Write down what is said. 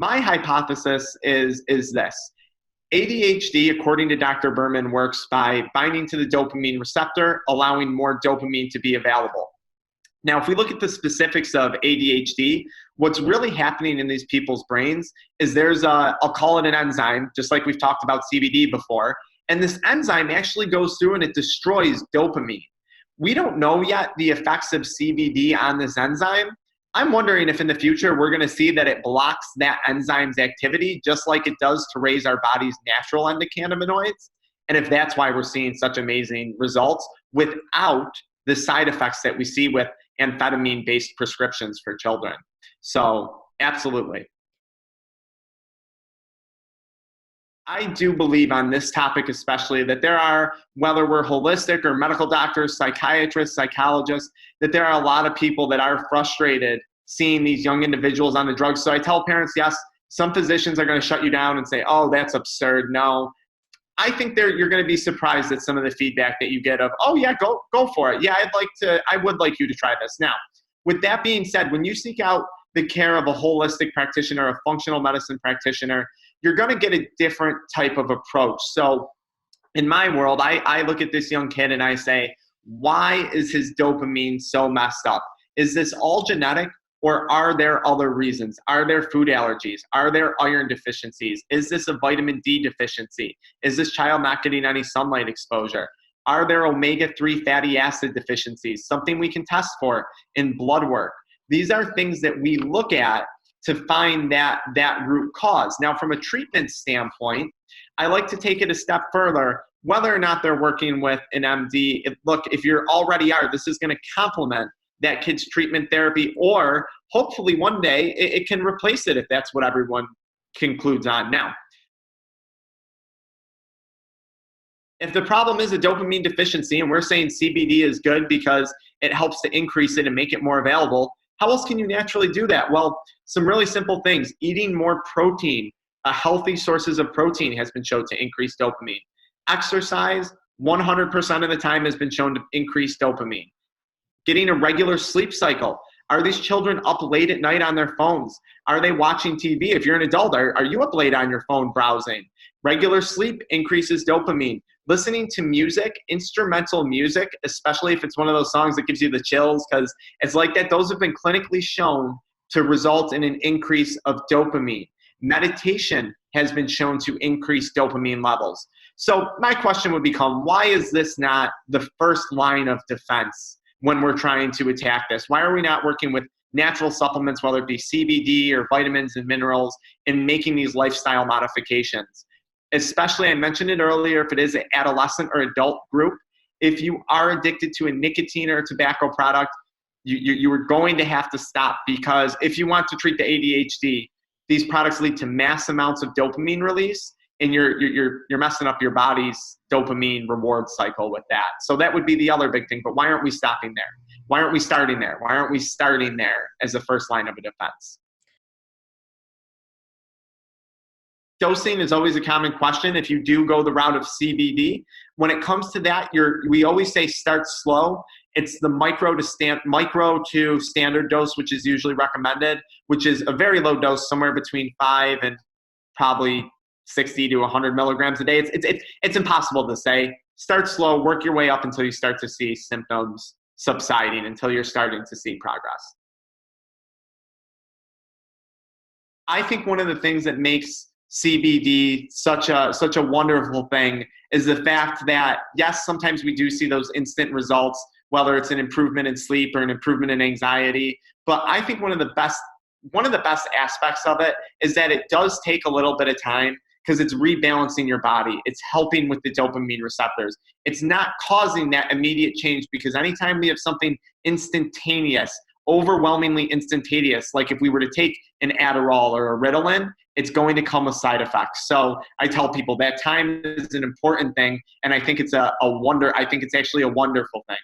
My hypothesis is this. ADHD, according to Dr. Berman, works by binding to the dopamine receptor, allowing more dopamine to be available. Now, if we look at the specifics of ADHD, what's really happening in these people's brains is I'll call it an enzyme, just like we've talked about CBD before, and this enzyme actually goes through and it destroys dopamine. We don't know yet the effects of CBD on this enzyme. I'm wondering if in the future we're going to see that it blocks that enzyme's activity just like it does to raise our body's natural endocannabinoids, and if that's why we're seeing such amazing results without the side effects that we see with amphetamine-based prescriptions for children. So, absolutely. I do believe on this topic especially that there are, whether we're holistic or medical doctors, psychiatrists, psychologists, that there are a lot of people that are frustrated seeing these young individuals on the drugs. So I tell parents, yes, some physicians are going to shut you down and say, oh, that's absurd. No. I think you're going to be surprised at some of the feedback that you get of, oh yeah, go for it. Yeah, I would like you to try this. Now, with that being said, when you seek out the care of a holistic practitioner, a functional medicine practitioner, you're going to get a different type of approach. So in my world, I look at this young kid and I say, why is his dopamine so messed up? Is this all genetic? Or are there other reasons? Are there food allergies? Are there iron deficiencies? Is this a vitamin D deficiency? Is this child not getting any sunlight exposure? Are there omega-3 fatty acid deficiencies? Something we can test for in blood work. These are things that we look at to find that root cause. Now, from a treatment standpoint, I like to take it a step further. Whether or not they're working with an MD, if you already are, this is going to complement that kid's treatment therapy, or hopefully one day it can replace it if that's what everyone concludes on. Now, if the problem is a dopamine deficiency and we're saying CBD is good because it helps to increase it and make it more available, how else can you naturally do that? Well, some really simple things. Eating more protein, healthy sources of protein has been shown to increase dopamine. Exercise, 100% of the time has been shown to increase dopamine. Getting a regular sleep cycle. Are these children up late at night on their phones? Are they watching TV? If you're an adult, are you up late on your phone browsing? Regular sleep increases dopamine. Listening to music, instrumental music, especially if it's one of those songs that gives you the chills, because it's like that, those have been clinically shown to result in an increase of dopamine. Meditation has been shown to increase dopamine levels. So my question would become, why is this not the first line of defense when we're trying to attack this? Why are we not working with natural supplements, whether it be CBD or vitamins and minerals, and making these lifestyle modifications? Especially, I mentioned it earlier, if it is an adolescent or adult group, if you are addicted to a nicotine or a tobacco product, you are going to have to stop, because if you want to treat the ADHD, these products lead to mass amounts of dopamine release, and you're messing up your body's dopamine reward cycle with that. So that would be the other big thing. But why aren't we stopping there? Why aren't we starting there? Why aren't we starting there as the first line of a defense? Dosing is always a common question if you do go the route of CBD. When it comes to that, we always say start slow. It's the micro to standard dose, which is usually recommended, which is a very low dose, somewhere between 5 and probably 60 to 100 milligrams a day. It's impossible to say. Start slow, work your way up until you start to see symptoms subsiding, until you're starting to see progress. I think one of the things that makes CBD such a wonderful thing is the fact that, yes, sometimes we do see those instant results, whether it's an improvement in sleep or an improvement in anxiety. But I think one of the best aspects of it is that it does take a little bit of time, because it's rebalancing your body. It's helping with the dopamine receptors. It's not causing that immediate change, because anytime we have something instantaneous, overwhelmingly instantaneous, like if we were to take an Adderall or a Ritalin, it's going to come with side effects. So I tell people that time is an important thing, and I think it's I think it's actually a wonderful thing.